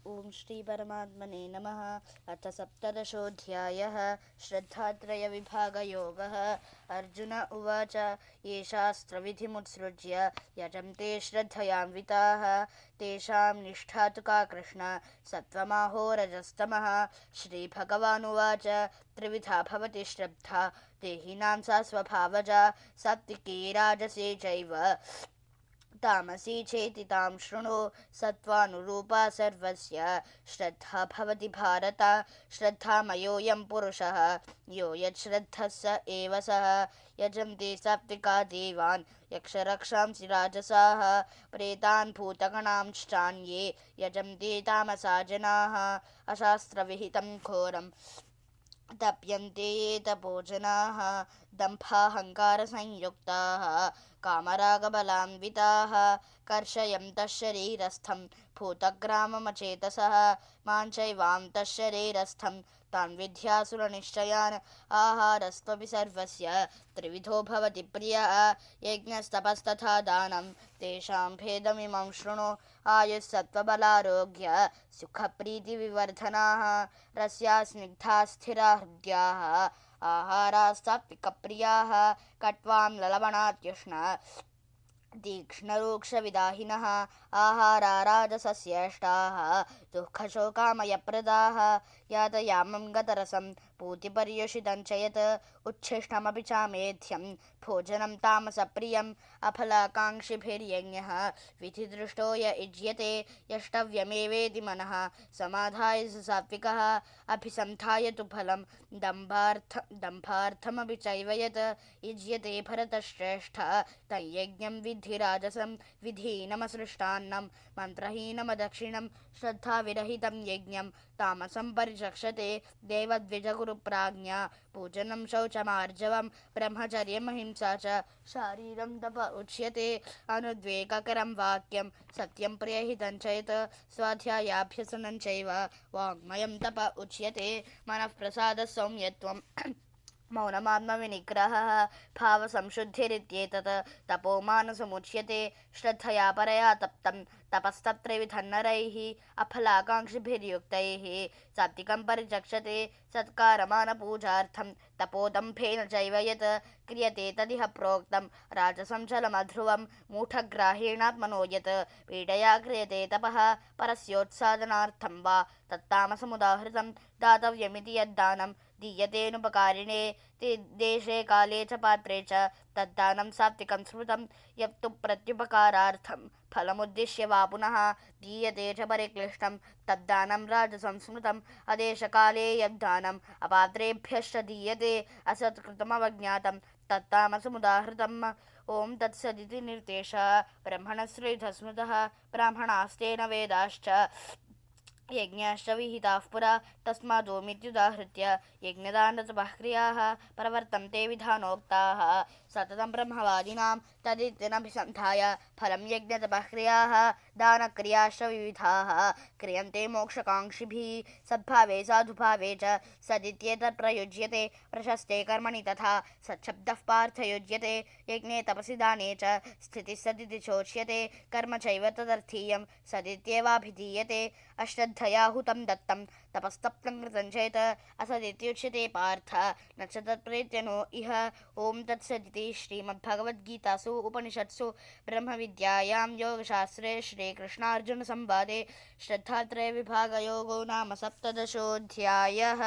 ओं श्री परमात्मने नमः। अथ सप्तदशोऽध्यायः। श्रद्धात्रयविभागयोगः। अर्जुन उवाच ये शास्त्रविधिमुत्सृज्य यजन्ते श्रद्धयान्विताः तेषां निष्ठा तु का कृष्ण सत्त्वमाहो रजस्तमः। श्रीभगवानुवाच त्रिविधा भवति श्रद्धा देहिनां सा स्वभावजा सात्विकी राजसी चैव तामसी चेति तां शृणु। सत्त्वानुरूपा सर्वस्य श्रद्धा भवति भारत। श्रद्धामयोऽयं पुरुषः यो यच्छ्रद्धः स एव सः। यजन्ति सात्विका देवान् यक्षरक्षांसि राजसाः प्रेतान् भूतगणांश्चान्ये यजन्ति तामसा जनाः। अशास्त्रविहितं घोरं तप्यन्ते ये तपोजनाः दम्भाहङ्कारसंयुक्ताः कामरागबलान्विताः कर्षयन्तः शरीरस्थं भूतग्राममचेतसः मां चैवान्तः शरीरस्थं तान् विद्यासुरनिश्चयान्। आहारस्त्वपि सर्वस्य त्रिविधो भवति प्रियः यज्ञस्तपस्तथा दानं तेषां भेदमिमं शृणु। आयुस्सत्त्वबलारोग्य सुखप्रीतिविवर्धनाः रस्या स्निग्धा स्थिरा हृद्याः आहारास्तात्विकप्रियाः कट्वाम्ललवणात्युष्ण तीक्ष्णरूक्षविदाहिनः आहारा राजसस्येष्टाः दुःखशोकामयप्रदाः यातयामं गतरसं पूतिपर्युषितं च यत् उच्छिष्टमपि चामेध्यं भोजनं तामसप्रियम्। अफलाकाङ्क्षिभिर्यज्ञः विधिदृष्टो य युज्यते यष्टव्यमेवेति मनः समाधाय स सात्विकः। अभिसन्धाय तु फलं दम्भार्थमपि चैव यत् युज्यते भरतश्रेष्ठ तयज्ञं विद्धि राजसं विधीनमसृष्टान्नं मन्त्रहीनमदक्षिणं श्रद्धाविरहितं यज्ञं तामसं परिचक्षते। देवद्विजगुरुप्राज्ञा पूजनं शौचमार्जवं ब्रह्मचर्यमहिंसा च शारीरं तप उच्यते। अनुद्वेगकरं वाक्यं सत्यं प्रियहितं च यत् स्वाध्यायाभ्यसनं चैव वाङ्मयं तप उच्यते। मनःप्रसादः सौम्यत्वं मौनमात्मविनिग्रहः भावसंशुद्धिरित्येतत् तपोमानसमुच्यते। श्रद्धया परया तप्तं तपस्तत्रैविधन्नरैः अफलाकाङ्क्षिभिर्युक्तैः सात्विकं परिचक्षते। सत्कारमानपूजार्थं तपोदम्भेन चैव यत् क्रियते तदिह प्रोक्तं राजसं चलमध्रुवं मूढग्राहेणात्मनो यत् पीडया क्रियते तपः परस्योत्सादनार्थं वा तत्तामसमुदाहृतं दातव्यमिति यद्दानं दीयतेनुपकारिणे देशे काले च पात्रे च तद्दानं सात्विकं स्मृतं। यत्तु प्रत्युपकारार्थं फलमुद्दिश्य वा पुनः दीयते च परिक्लिष्टं तद्दानं राजसं स्मृतम्। अदेशकाले यद्दानम् अपात्रेभ्यश्च दीयते असत्कृतमवज्ञातं तत्तामसमुदाहृतम्। ॐ तत्सदिति निर्देशः ब्रह्मणस्त्रिविधः ब्राह्मणास्तेन वेदाश्च यज्ञाश्च विहिताः पुरा तस्मादोमित्युदाहृत्य यज्ञदानतपःक्रियाः प्रवर्तन्ते विधानोक्ताः सततं ब्रह्मवादिनां तदित्यनभिसन्धाय फलं यज्ञतपःक्रियाः दानक्रियाश्च विविधाः क्रियन्ते मोक्षकाङ्क्षिभिः सद्भावे साधुभावे च सदित्येतत् प्रयुज्यते। प्रशस्ते कर्मणि तथा सच्छब्दः पार्थयुज्यते यज्ञे तपसि दाने च स्थितिः सदिति चोच्यते कर्म चैव तदर्थीयं सदित्येवाभिधीयते। अश्रद्धया हुतं दत्तं तपस्तप्तं कृतं चेत् असदित्युच्यते पार्थ न च तत्प्रेत्यनो इह। ॐ तत्सदिति श्रीमद्भगवद्गीतासु उपनिषत्सु ब्रह्मविद्यायां योगशास्त्रे श्रीकृष्णार्जुनसंवादे श्रद्धात्रयविभागयोगो नाम सप्तदशोऽध्यायः।